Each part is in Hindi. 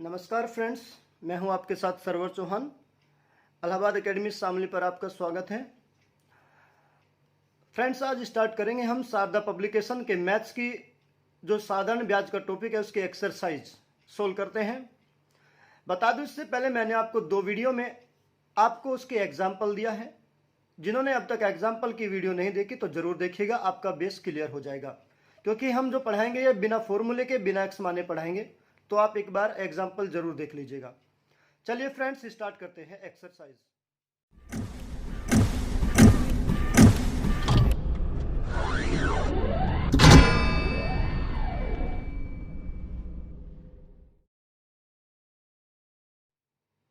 नमस्कार फ्रेंड्स, मैं हूं आपके साथ सरवर चौहान। इलाहाबाद एकेडमी शामली पर आपका स्वागत है। फ्रेंड्स, आज स्टार्ट करेंगे हम शारदा पब्लिकेशन के मैथ्स की जो साधारण ब्याज का टॉपिक है उसकी एक्सरसाइज सोल्व करते हैं। बता दूं, इससे पहले मैंने आपको 2 वीडियो में आपको उसके एग्जाम्पल दिया है। जिन्होंने अब तक एग्जाम्पल की वीडियो नहीं देखी तो जरूर देखिएगा, आपका बेस क्लियर हो जाएगा। क्योंकि हम जो पढ़ाएंगे ये बिना फॉर्मूले के, बिना एक्स माने पढ़ाएंगे, तो आप एक बार एग्जाम्पल जरूर देख लीजिएगा। चलिए फ्रेंड्स, स्टार्ट करते हैं एक्सरसाइज।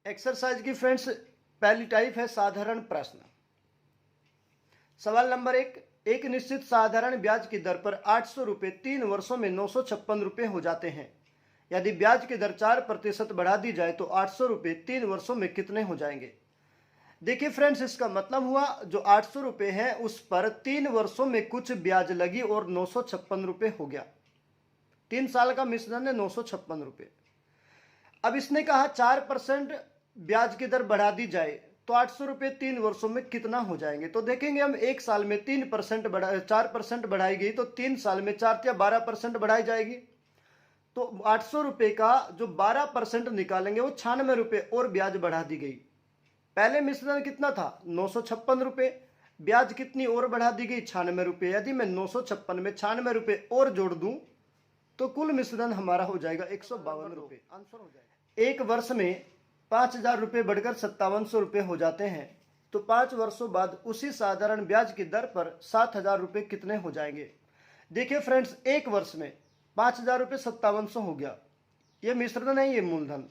एक्सरसाइज की फ्रेंड्स पहली टाइप है साधारण प्रश्न। सवाल नंबर 1, एक निश्चित साधारण ब्याज की दर पर 800 रुपये 3 वर्षों में 956 रुपये हो जाते हैं। यदि ब्याज की दर 4% बढ़ा दी जाए तो 800 रुपये 3 वर्षों में कितने हो जाएंगे। देखिए फ्रेंड्स, इसका मतलब हुआ जो 800 रुपये है उस पर 3 वर्षों में कुछ ब्याज लगी और 956 रुपये हो गया। 3 साल का मिश्रण है 956 रुपये। अब इसने कहा 4% ब्याज की दर बढ़ा दी जाए तो 800 रुपये 3 वर्षों में कितना हो जाएंगे। तो देखेंगे हम, एक साल में 4% बढ़ाई गई तो 3 साल में 4 या 12% बढ़ाई जाएगी। तो 800 रुपये का जो 12% निकालेंगे वो 96 रुपये और ब्याज बढ़ा दी गई। पहले मिश्रण कितना था 956 रुपये, ब्याज कितनी और बढ़ा दी गई 96 रुपये। यदि मैं 956 में 96 रुपये और जोड़ दूं तो कुल मिश्रण हमारा हो जाएगा 152 रुपये। आंसर हो जाएगा। एक वर्ष में 5000 रुपये बढ़कर 5700 रुपये हो जाते हैं तो 5 वर्षों बाद उसी साधारण ब्याज की दर पर 7000 रुपये कितने हो जाएंगे। देखिए फ्रेंड्स, एक वर्ष में 5000 रुपये 5700 हो गया, ये मिश्रण है, ये मूलधन।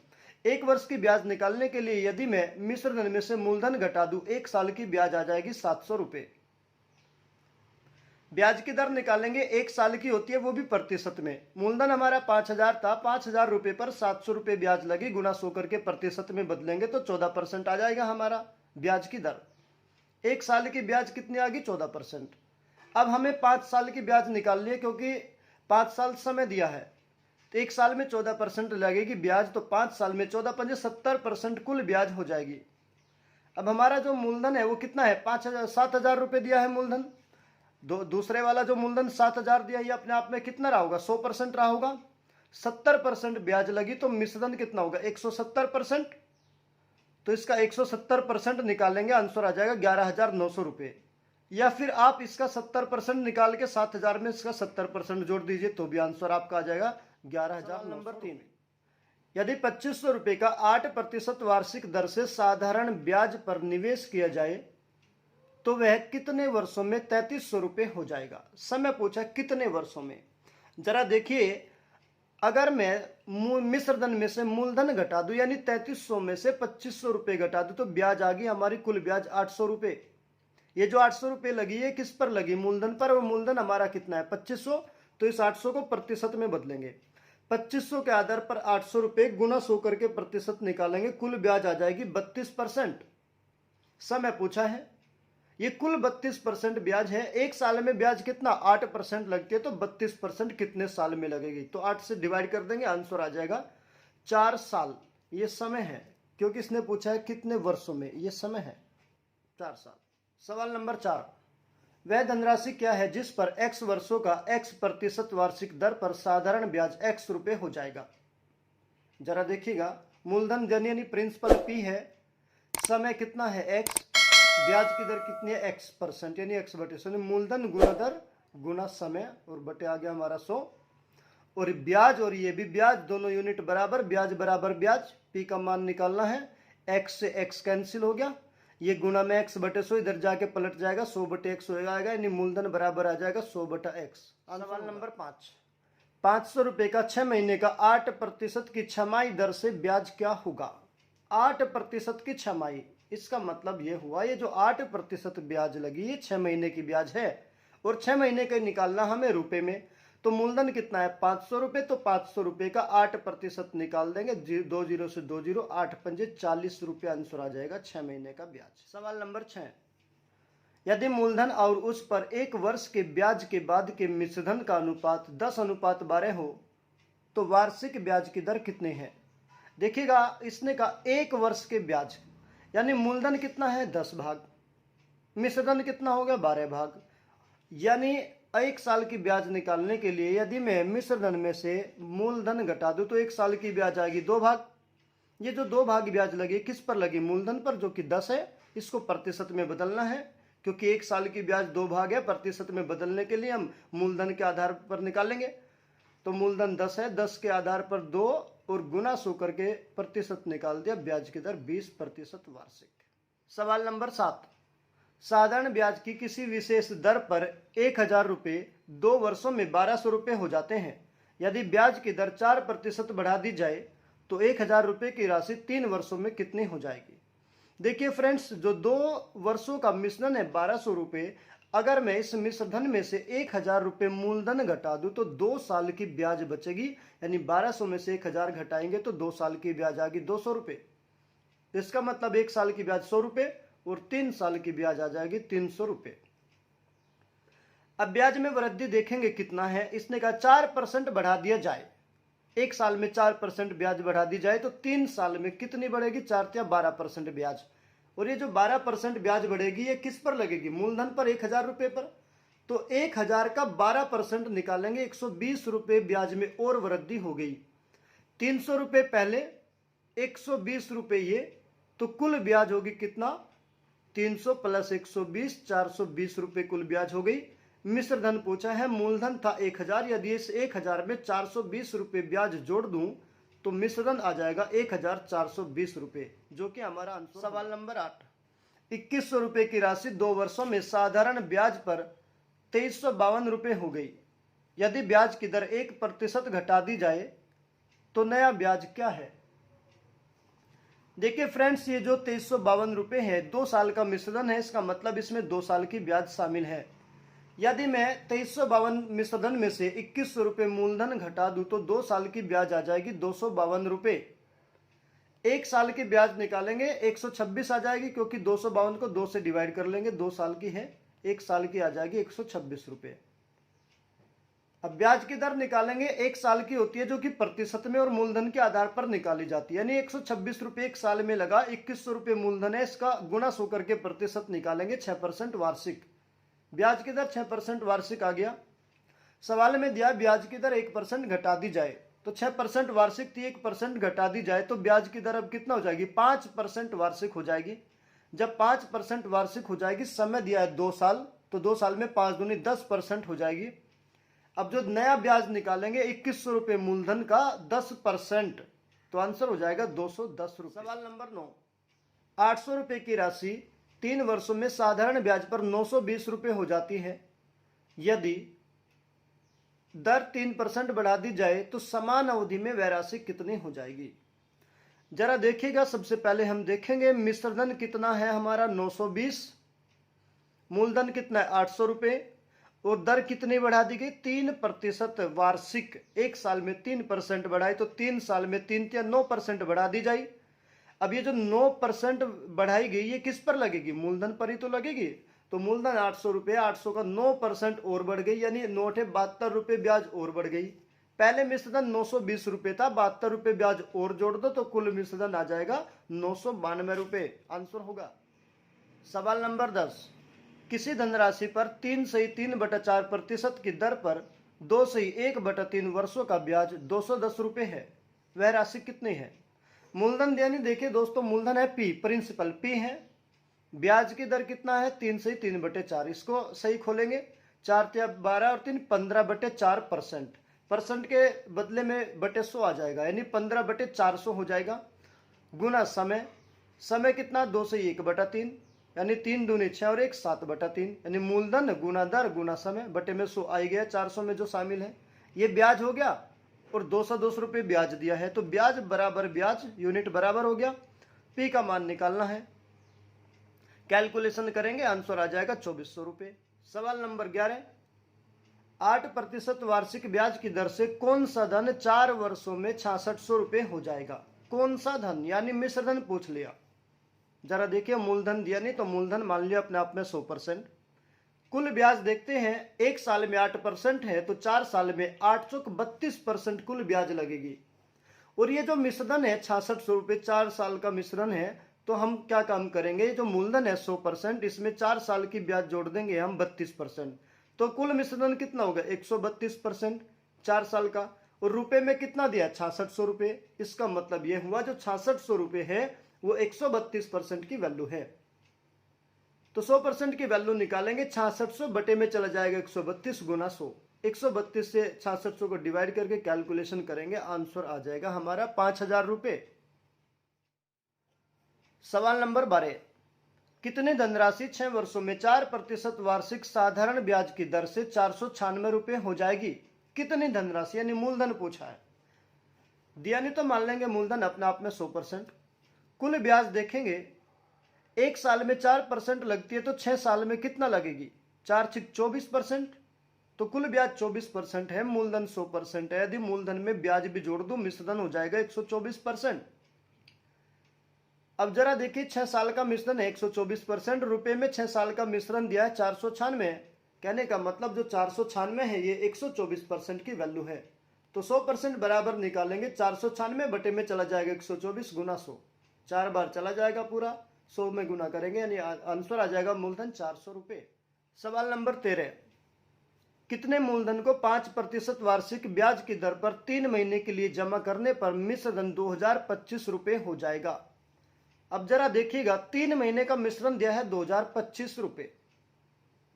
एक वर्ष की ब्याज निकालने के लिए यदि मैं मिश्रण में से मूलधन घटा दूं, एक साल की ब्याज आ जाएगी 700 रुपये। ब्याज की दर निकालेंगे, एक साल की होती है वो भी प्रतिशत में। मूलधन हमारा 5000 था, 5000 रुपये पर 700 रुपये ब्याज लगी, गुना 100 करके प्रतिशत में बदलेंगे तो 14% आ जाएगा हमारा ब्याज की दर। एक साल की ब्याज कितनी आ गई 14%। अब हमें 5 साल की ब्याज निकालनी है क्योंकि 5 साल समय दिया है, तो एक साल में 14% लगेगी ब्याज, तो 5 साल में 14 पंजे 70% कुल ब्याज हो जाएगी। अब हमारा जो मूलधन है वो कितना है 7000 रुपये दिया है मूलधन। दूसरे वाला जो मूलधन 7000 दिया, ये अपने आप में कितना रहा होगा 100% रहा होगा। 70% ब्याज लगी तो मिश्रण कितना होगा 170%। तो इसका 170% निकालेंगे, आंसर आ जाएगा 11900 रुपये। या फिर आप इसका 70% निकाल के 7000 में इसका 70% जोड़ दीजिए तो भी आंसर आपका आ जाएगा 11000। नंबर 3, यदि 2500 रुपये का 8% वार्षिक दर से साधारण ब्याज पर निवेश किया जाए तो वह कितने वर्षों में 3300 रुपये हो जाएगा। समय पूछा कितने वर्षों में। जरा देखिए, अगर मैं मिश्रधन में से मूलधन घटा दूं, यानी 3300 में से 2500 रुपये घटा दूं, तो ब्याज आ गई हमारी कुल ब्याज 800 रुपये। ये जो 800 रुपये लगी है किस पर लगी, मूलधन पर, और मूलधन हमारा कितना है 2500। तो इस 800 को प्रतिशत में बदलेंगे, 2500 के आधार पर 800 रुपये गुना 100 करके प्रतिशत निकालेंगे, कुल ब्याज आ जाएगी 32%। समय पूछा है, ये कुल 32% ब्याज है। एक साल में ब्याज कितना 8% लगती है, तो 32% कितने साल में लगेगी। तो 8 से डिवाइड कर देंगे, आंसर आ जाएगा 4 साल। ये समय है क्योंकि इसने पूछा है कितने वर्षों में, ये समय है 4 साल। सवाल नंबर 4, वह धनराशि क्या है जिस पर x वर्षों का x% वार्षिक दर पर साधारण ब्याज x रुपये हो जाएगा। जरा देखिएगा, मूलधन यानी प्रिंसिपल p है, समय कितना है x, ब्याज की दर कितनी है x% यानी x/100, मूलधन गुना दर गुना समय और बटे आ गया हमारा 100। और ब्याज और ये भी ब्याज, दोनों यूनिट बराबर, ब्याज बराबर ब्याज, p का मान निकालना है, x से x कैंसिल हो गया, ये गुना में x/100 इधर जाके पलट जाएगा, 100/100 हो जाएगा, यानी मूलधन बराबर आ जाएगा 100/x। सवाल नंबर 5, 500 रुपये का 6 महीने का 8% की छमाही दर से ब्याज क्या होगा। 8% की छमाही, इसका मतलब ये हुआ ये जो 8% ब्याज लगी ये 6 महीने की ब्याज है और 6 महीने का निकालना हमें रुपए में। तो मूलधन कितना है 500 रुपये, तो 500 रुपये का 8% निकाल देंगे, 2 0 से 2 0, 8 पंजे 40 रुपये, आंसर आ जाएगा 6 महीने का ब्याज। सवाल नंबर 6, यदि मूलधन और उस पर 1 वर्ष के ब्याज के बाद के मिश्रधन का अनुपात 10:12 हो तो वार्षिक ब्याज की दर कितनी है। देखिएगा इसने कहा 1 वर्ष के ब्याज, यानी मूलधन कितना है 10 भाग, मिश्रधन कितना हो गया 12 भाग। यानी 1 साल की ब्याज निकालने के लिए यदि मैं मिश्रधन में से मूलधन घटा दूं तो 1 साल की ब्याज आएगी 2 भाग। ये जो 2 भाग ब्याज लगी किस पर लगी, मूलधन पर, जो कि 10 है। इसको प्रतिशत में बदलना है, क्योंकि 1 साल की ब्याज 2 भाग है। प्रतिशत में बदलने के लिए हम मूलधन के आधार पर निकालेंगे। तो मूलधन 10 है, 10 के आधार पर 2 और गुना 100 करके प्रतिशत निकाल दिया। ब्याज की दर 20% वार्षिक। सवाल नंबर 7, साधारण ब्याज की किसी विशेष दर पर 1000 रुपये 2 वर्षों में 1200 रुपये हो जाते हैं। यदि ब्याज की दर 4% बढ़ा दी जाए तो 1000 रुपये की राशि 3 वर्षों में कितनी हो जाएगी। देखिए फ्रेंड्स, जो 2 वर्षों का मिश्रण है 1200 रुपये, अगर मैं इस मिश्रधन में से 1000 रुपये मूलधन घटा दूं तो 2 साल की ब्याज बचेगी। यानी 1200 में से 1000 घटाएंगे तो 2 साल की ब्याज आएगी 200 रुपये। इसका मतलब 1 साल की ब्याज 100 रुपये और 3 साल की ब्याज आ जाएगी 300 रुपये। अब ब्याज में वृद्धि देखेंगे कितना है। इसने कहा 4% बढ़ा दिया जाए, 1 साल में 4% ब्याज बढ़ा दी जाए तो 3 साल में कितनी बढ़ेगी, 4 या 12% ब्याज। और ये जो 12% ब्याज बढ़ेगी ये किस पर लगेगी, मूलधन पर 1000 रुपये पर। तो 1000 का 12% निकालेंगे, 120 रुपये ब्याज में और वृद्धि हो गई। 300 रुपये पहले, 120 रुपये ये, तो कुल ब्याज होगी कितना, 300 प्लस 120, 420 रुपये कुल ब्याज हो गई। मिश्रधन पूछा है, मूलधन था 1000, यदि इस 1000 में 420 रुपये ब्याज जोड़ दूं तो मिश्रधन आ जाएगा 1420 रुपये, जो कि हमारा आंसर। सवाल नंबर 8, 2100 रुपये की राशि 2 वर्षों में साधारण ब्याज पर 2352 रुपये हो गई। यदि ब्याज की दर 1% घटा दी जाए तो नया ब्याज क्या है। देखिए फ्रेंड्स, ये जो 2352 रुपये है 2 साल का मिश्रधन है, इसका मतलब इसमें 2 साल की ब्याज शामिल है। यदि मैं 2352 मिश्रधन में से 2100 रुपये मूलधन घटा दूं तो 2 साल की ब्याज आ जाएगी 252 रुपये। 1 साल की ब्याज निकालेंगे 126 आ जाएगी, क्योंकि 252 को 2 से डिवाइड कर लेंगे, 2 साल की है, 1 साल की आ जाएगी 126 रुपये। अब ब्याज की दर निकालेंगे, 1 साल की होती है जो कि प्रतिशत में और मूलधन के आधार पर निकाली जाती है। यानी 126 रुपये 1 साल में लगा, 2100 रुपये मूलधन है, इसका गुना 100 करके प्रतिशत निकालेंगे, 6% वार्षिक। ब्याज की दर 6% वार्षिक आ गया। सवाल में दिया ब्याज की दर 1% घटा दी जाए, तो 6% वार्षिक थी, 1% घटा दी जाए तो ब्याज की दर अब कितना हो जाएगी, 5% वार्षिक हो जाएगी। जब 5% वार्षिक हो जाएगी, समय दिया है 2 साल, तो 2 साल में 5 दूनी 10% हो जाएगी। अब जो नया ब्याज निकालेंगे 2100 रुपये मूलधन का 10%, तो आंसर हो जाएगा 210 रुपये। सवाल नंबर 9, 800 रुपये की राशि 3 वर्षों में साधारण ब्याज पर 920 रुपये हो जाती है। यदि दर 3% बढ़ा दी जाए तो समान अवधि में वह राशि कितनी हो जाएगी। जरा देखिएगा, सबसे पहले हम देखेंगे मिश्रधन कितना है हमारा 920, मूलधन कितना है 800 रुपये, और दर कितनी बढ़ा दी गई 3% वार्षिक। 1 साल में 3% बढ़ाई तो 3 साल में 3 या 9% बढ़ा दी जाए। अब ये जो 9% बढ़ाई गई ये किस पर लगेगी, मूलधन पर ही तो लगेगी। तो मूलधन 800 रुपये, 800 का 9% और बढ़ गई, यानी 972 रुपये ब्याज और बढ़ गई। पहले मिश्रधन 920 रुपये था, 72 रुपये ब्याज और जोड़ दो तो कुल मिश्रधन आ जाएगा 992 रुपये, आंसर होगा। सवाल नंबर 10, किसी धनराशि पर 3/3/4% की दर पर 2/1/3 वर्षों का ब्याज 210 रुपये है, वह राशि कितनी है। मूलधन यानी देखिए दोस्तों, मूलधन है P, प्रिंसिपल P है, ब्याज की दर कितना है 3/3/4, इसको सही खोलेंगे, 4 या 12 और 3 15/4%, परसेंट के बदले में बटे 100 आ जाएगा, यानी 15/400 हो जाएगा। गुना समय, समय कितना 2/1/3, यानी 3 दूनी 6 और 1 7/3, यानी मूलधन गुना दर गुना समय, बटे में 100 आ गया, 400 में जो शामिल है। ये ब्याज हो गया और 210 रुपये ब्याज दिया है, तो ब्याज बराबर ब्याज, यूनिट बराबर हो गया। P का मान निकालना है, कैलकुलेशन करेंगे, आंसर आ जाएगा 2400 रुपये। सवाल नंबर 11, 8% वार्षिक ब्याज की दर से कौन सा धन 4 वर्षों में 6600 रुपये हो जाएगा। कौन सा धन, यानी मिश्रधन पूछ लिया। जरा देखिए, मूलधन दिया नहीं तो मूलधन मान लिया अपने आप में 100%। कुल ब्याज देखते हैं, 1 साल में 8% है तो 4 साल में 832% कुल ब्याज लगेगी। और ये जो मिश्रण है 6600 रुपये 4 साल का मिश्रण है, तो हम क्या काम करेंगे, जो मूलधन है 100%, इसमें 4 साल की ब्याज जोड़ देंगे हम 32%। तो कुल मिश्रण कितना होगा 132% 4 साल का। और रुपए में कितना दिया 6600 रुपये। इसका मतलब यह हुआ जो 6600 रुपये है वो 132% की वैल्यू है। तो 100% की वैल्यू निकालेंगे, 6600 बटे में चला जाएगा 132 गुना 100। 132 से 6600 को डिवाइड करके कैलकुलेशन करेंगे, आंसर आ जाएगा हमारा 5000 रुपये। सवाल नंबर 12, कितनी धनराशि 6 वर्षों में 4% वार्षिक साधारण ब्याज की दर से 496 रुपये हो जाएगी। कितनी धनराशि यानी मूलधन पूछा है, दिया नहीं तो मान लेंगे मूलधन अपने आप में 100%। कुल ब्याज देखेंगे, एक साल में 4% लगती है तो 6 साल में कितना लगेगी, 4 6 24%। तो कुल ब्याज 24% है, मूलधन 100% है। यदि मूलधन में ब्याज भी जोड़ दूं मिश्रण हो जाएगा 124%। अब जरा देखिए 6 साल का मिश्रण है 124%, रुपए में 6 साल का मिश्रण दिया है 496। कहने का मतलब जो 496 है ये 124% की वैल्यू है। तो 100% बराबर निकालेंगे, 496 बटे में चला जाएगा 124 गुना 100, 4 बार चला जाएगा पूरा, 100 में गुना करेंगे यानी आंसर आ जाएगा मूलधन 400 रुपये। सवाल नंबर 13, कितने मूलधन को 5% वार्षिक ब्याज की दर पर 3 महीने के लिए जमा करने पर मिश्रण 2025 रुपये हो जाएगा। अब जरा देखिएगा 3 महीने का मिश्रण दिया है 2025 रुपये,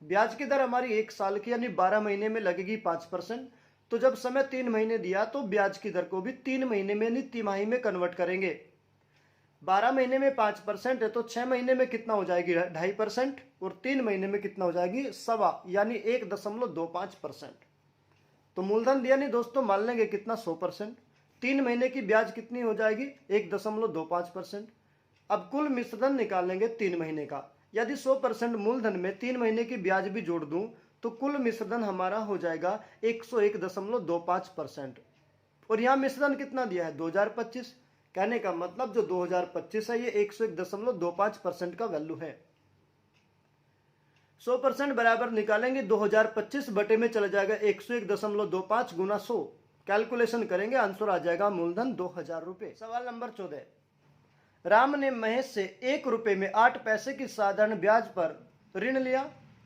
ब्याज की दर हमारी 1 साल की यानी 12 महीने में लगेगी 5%। तो जब समय 3 महीने दिया तो ब्याज की दर को भी 3 महीने में यानी तिमाही में कन्वर्ट करेंगे। 12 महीने में 5% है तो 6 महीने में कितना हो जाएगी 2.5%, और 3 महीने में कितना हो जाएगी 1.25 यानी 1.25%। तो मूलधन दिया नहीं दोस्तों, मान लेंगे कितना 100%। 3 महीने की ब्याज कितनी हो जाएगी 1.25%। अब कुल मिश्रण निकालेंगे 3 महीने का, यदि 100% मूलधन में 3 महीने की ब्याज भी जोड़ दूं तो कुल मिश्रण हमारा हो जाएगा 101.25%। और यहाँ मिश्रण कितना दिया है 2025। कहने का मतलब जो 2025 है ये 101.25% का वैल्यू है। 100% बराबर निकालेंगे, 2025 बटे में चला जाएगा 101.25 गुना 100, कैलकुलेशन करेंगे, आंसर आ जाएगा मूलधन 2000 रुपये। सवाल नंबर 14, राम ने महेश से 1 रुपये में 8 पैसे की साधारण ब्याज पर ऋण लिया।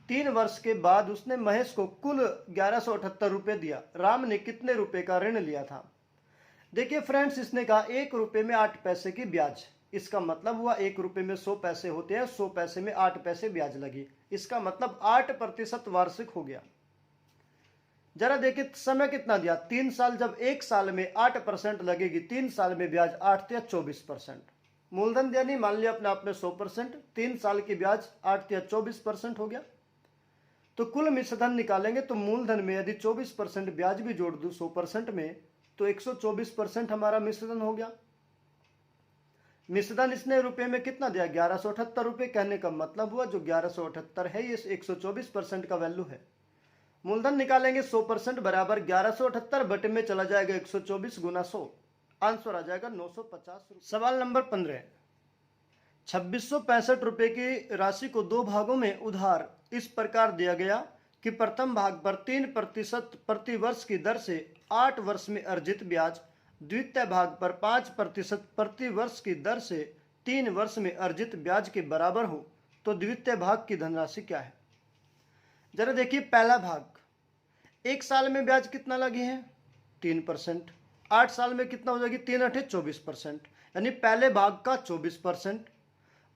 3 वर्ष के बाद उसने महेश को कुल 1178 रुपये दिया। राम ने कितने रुपए का ऋण लिया था। देखिए फ्रेंड्स, इसने कहा 1 रुपये में 8 पैसे की ब्याज, इसका मतलब हुआ 1 रुपये में 100 पैसे होते हैं, 100 पैसे में 8 पैसे ब्याज लगी, इसका मतलब 8% वार्षिक हो गया। जरा देखिए समय कितना दिया 3 साल, जब 1 साल में 8% लगेगी, 3 साल में ब्याज 8 या 24%। मूलधन दिया नहीं, मान लिया अपने आप में 100%, 3 साल की ब्याज 8 या 24% हो गया। तो कुल मिश्रण निकालेंगे तो मूलधन में यदि 24% ब्याज भी जोड़ दूं 100% में तो 124% हमारा मिश्रण हो गया। मिश्रण इसने रुपए में कितना दिया 1178 रुपये। कहने का मतलब हुआ जो 1178 है ये 124% का वैल्यू है। मूलधन निकालेंगे 100% बराबर 1178 बटे में चला जाएगा 124 गुना 100, आंसर आ जाएगा 950 रुपये। सवाल नंबर 15, 2665 रुपये की राशि को 2 भागों में उधार इस प्रकार दिया गया कि प्रथम भाग पर 3% प्रति वर्ष की दर से 8 वर्ष में अर्जित ब्याज, द्वितीय भाग पर 5% प्रति वर्ष की दर से 3 वर्ष में अर्जित ब्याज के बराबर हो, तो द्वितीय भाग की धनराशि क्या है। जरा देखिए पहला भाग, 1 साल में ब्याज कितना लगी है 3%, 8 साल में कितना हो जाएगी 3 8 24%, यानी पहले भाग का 24%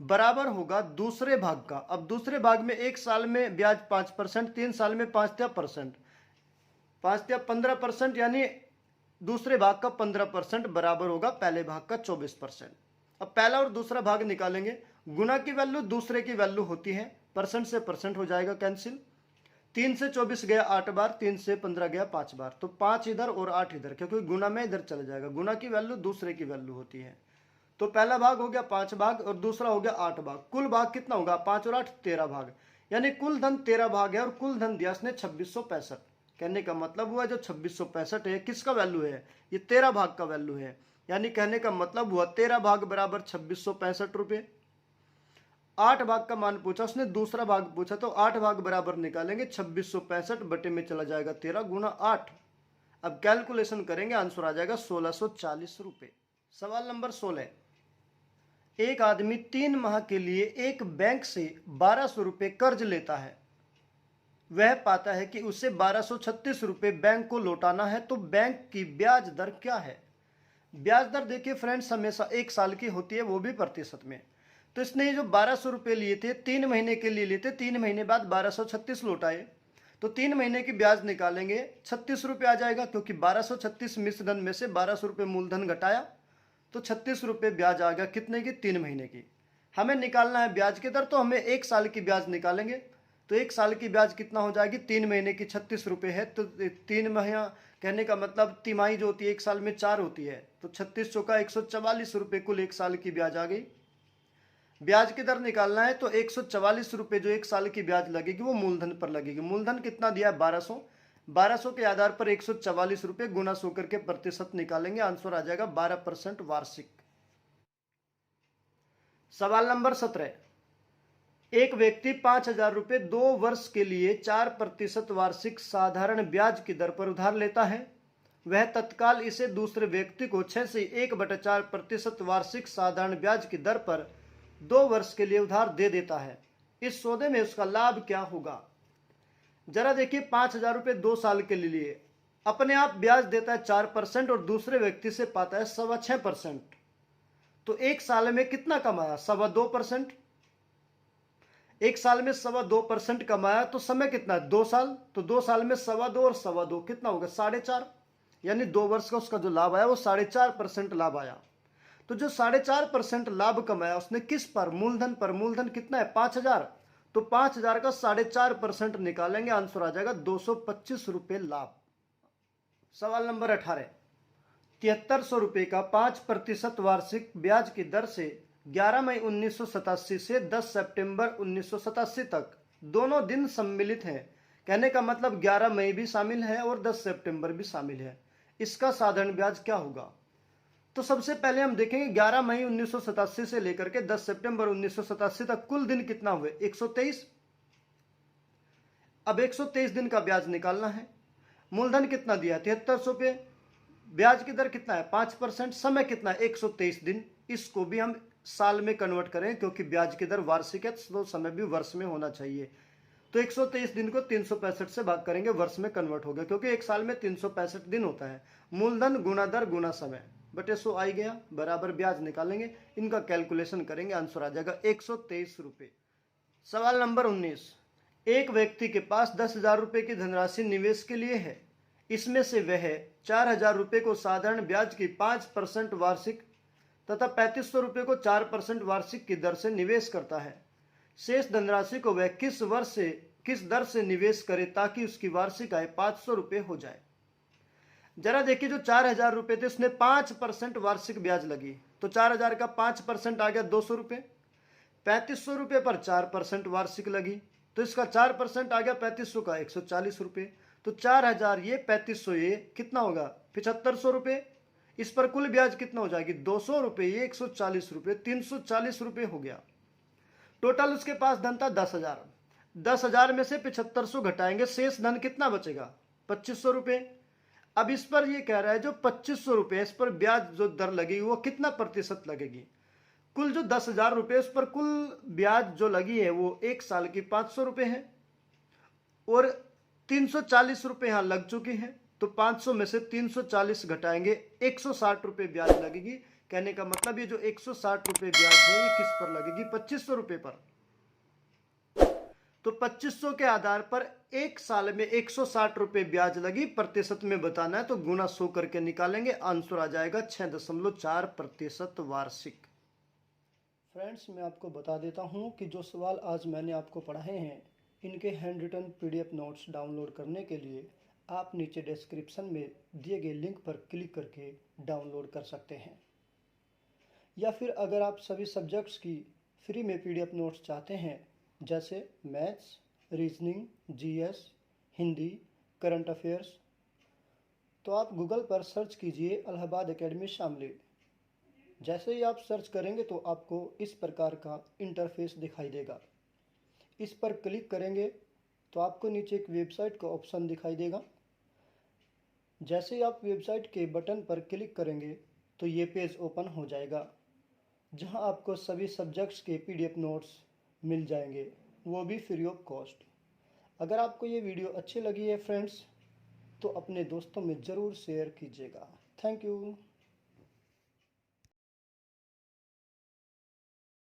बराबर होगा दूसरे भाग का। अब दूसरे भाग में 1 साल में ब्याज 5%, 3 साल में 5% 15%, यानी दूसरे भाग का 15% बराबर होगा पहले भाग का 24%। अब पहला और दूसरा भाग निकालेंगे, गुना की वैल्यू दूसरे की वैल्यू होती है, परसेंट से परसेंट हो जाएगा कैंसिल। 3 से 24 गया 8 बार, 3 से 15 गया 5 बार, तो 5 इधर और 8 इधर, क्योंकि गुना में इधर चला जाएगा। गुना की वैल्यू दूसरे की वैल्यू होती है। तो पहला भाग हो गया 5 भाग और दूसरा हो गया 8 भाग। कुल भाग कितना होगा 5 और 8 13 भाग, यानी कुल धन 13 भाग है और कुल धन दिया इसने 2665। कहने का मतलब हुआ जो 2665 है किसका वैल्यू है, ये 13 भाग का वैल्यू है। यानी कहने का मतलब हुआ 13 भाग बराबर 2665 रुपये। 8 भाग का मान पूछा उसने, दूसरा भाग पूछा, तो 8 भाग बराबर निकालेंगे 2665 बटे में चला जाएगा 13 गुना 8, अब कैलकुलेशन करेंगे, आंसर आ जाएगा 1640 रुपये। सवाल नंबर 16, एक आदमी 3 माह के लिए एक बैंक से 1200 रुपये कर्ज लेता है। वह पाता है कि उसे 1236 रुपये बैंक को लौटाना है, तो बैंक की ब्याज दर क्या है? ब्याज दर देखिए फ्रेंड्स, हमेशा 1 साल की होती है, वो भी प्रतिशत में। तो इसने ये जो 1200 रुपये लिए थे 3 महीने के लिए लिए थे, 3 महीने बाद 1236 लौटाए, तो 3 महीने की ब्याज निकालेंगे, 36 रुपये आ जाएगा, क्योंकि 1236 मिश्रधन में से 1200 रुपये मूलधन घटाया, तो 36 रुपये ब्याज आ गया। कितने की? 3 महीने की। हमें निकालना है ब्याज की दर, तो हमें 1 साल की ब्याज निकालेंगे। तो 1 साल की ब्याज कितना हो जाएगी? 3 महीने की 36 रुपये है, तो 3 महीना कहने का मतलब तिमाही जो होती है 1 साल में 4 होती है, तो 36 चौका 144 रुपये कुल 1 साल की ब्याज आ गई। ब्याज की दर निकालना है, तो 144 रुपये जो 1 साल की ब्याज लगेगी वो मूलधन पर लगेगी। मूलधन कितना दिया है? 1200। 1200 के आधार पर 144 रुपये गुना 100 करके प्रतिशत निकालेंगे, आंसर आ जाएगा 12% वार्षिक। सवाल नंबर 17, एक व्यक्ति 5000 रुपये 2 वर्ष के लिए 4% वार्षिक साधारण ब्याज की दर पर उधार लेता है। वह तत्काल इसे दूसरे व्यक्ति को 6 से 1/4% वार्षिक साधारण ब्याज की दर पर 2 वर्ष के लिए उधार दे देता है। इस सौदे में उसका लाभ क्या होगा? जरा देखिए, 5000 रुपये 2 साल के लिए अपने आप ब्याज देता है 4% और दूसरे व्यक्ति से पाता है 6.25%। तो 1 साल में कितना कमाया? 2.25%। 1 साल में 2.25% कमाया, तो समय कितना है? 2 साल। तो 2 साल में 2.25 और 2.25 कितना होगा? 4.5। यानी 2 वर्ष का उसका जो लाभ आया वो 4.5% लाभ आया। तो जो 4.5% लाभ कमाया उसने किस पर? मूलधन पर। मूलधन कितना है? 5000। तो 5000 का 4.5% निकालेंगे, आंसर आ जाएगा 225 रुपये लाभ। सवाल नंबर 18, 7300 रुपये का 5% वार्षिक ब्याज की दर से 11 मई 1987 से 10 सितंबर 1987 तक दोनों दिन सम्मिलित हैं। कहने का मतलब 11 मई भी शामिल है और 10 सितंबर भी शामिल है। इसका साधारण ब्याज क्या होगा? तो सबसे पहले हम देखेंगे 11 मई 1987 से लेकर के 10 सितंबर 1987 तक कुल दिन कितना हुए? 123। अब 123 दिन का ब्याज निकालना है। मूलधन कितना दिया है? 7300 रुपये। ब्याज की दर कितना है? 5%। समय कितना है? 123 दिन। इसको भी हम साल में कन्वर्ट करें, क्योंकि ब्याज की दर वार्षिक है तो समय भी वर्ष में होना चाहिए। तो 123 दिन को 365 से भाग करेंगे, वर्ष में कन्वर्ट हो गया, क्योंकि 1 साल में 365 दिन होता है। मूलधन गुना दर गुना समय बटे 100 आ गया, बराबर ब्याज निकालेंगे। इनका कैलकुलेशन करेंगे, आंसर आ जाएगा 123 रुपये। सवाल नंबर 19, एक व्यक्ति के पास 10,000 रुपये की धनराशि निवेश के लिए है। इसमें से वह 4,000 रुपये को साधारण ब्याज की 5% वार्षिक तथा 3500 रुपये को 4% वार्षिक की दर से निवेश करता है। शेष धनराशि को वह किस दर से निवेश करे ताकि उसकी वार्षिक आय 500 रुपये हो जाए? जरा देखिए, जो 4,000 रुपये थे उसने 5% वार्षिक ब्याज लगी, तो 4,000 का 5% आ गया 200 रुपये। 3500 रुपये पर 4% वार्षिक लगी, तो इसका 4% आ गया 3500 का 140 रुपये। तो 4,000 ये 3500 ये कितना होगा? 7500 रुपये। इस पर कुल ब्याज कितना हो जाएगी? 200 रुपये, ये 140 रुपये, 340 रुपये हो गया। टोटल उसके पास धन था 10,000। 10,000 में से 7500 घटाएंगे, शेष धन कितना बचेगा? 2500 रुपये। अब इस पर ये कह रहा है जो 2500 रुपये, इस पर ब्याज जो दर लगेगी वो कितना प्रतिशत लगेगी? कुल जो 10,000 रुपये उस पर कुल ब्याज जो लगी है वो 1 साल की 500 रुपये है और 340 रुपये यहाँ लग चुकी हैं। तो 500 में से 340 घटाएंगे, 160 रुपये ब्याज लगेगी। कहने का मतलब ये जो 160 रुपये ब्याज है ये किस पर लगेगी? 2500 रुपये पर। तो 2500 के आधार पर 1 साल में 160 रुपये ब्याज लगी। प्रतिशत में बताना है तो गुना 100 करके निकालेंगे, आंसर आ जाएगा 6.4% वार्षिक। फ्रेंड्स, मैं आपको बता देता हूं कि जो सवाल आज मैंने आपको पढ़ाए हैं इनके handwritten PDF notes download करने के लिए आप नीचे डिस्क्रिप्शन में दिए गए लिंक पर क्लिक करके डाउनलोड कर सकते हैं, या फिर अगर आप सभी सब्जेक्ट्स की फ्री में पीडीएफ नोट्स चाहते हैं जैसे maths, reasoning, GS, Hindi, current affairs, तो आप गूगल पर सर्च कीजिए इलाहाबाद एकेडमी शामली। जैसे ही आप सर्च करेंगे तो आपको इस प्रकार का इंटरफेस दिखाई देगा। इस पर क्लिक करेंगे तो आपको नीचे एक वेबसाइट का ऑप्शन दिखाई देगा। जैसे ही आप वेबसाइट के बटन पर क्लिक करेंगे तो ये पेज ओपन हो जाएगा, जहां आपको सभी सब्जेक्ट्स के PDF नोट्स मिल जाएंगे, वो भी फ्री ऑफ कॉस्ट। अगर आपको ये वीडियो अच्छी लगी है फ्रेंड्स, तो अपने दोस्तों में ज़रूर शेयर कीजिएगा। Thank you.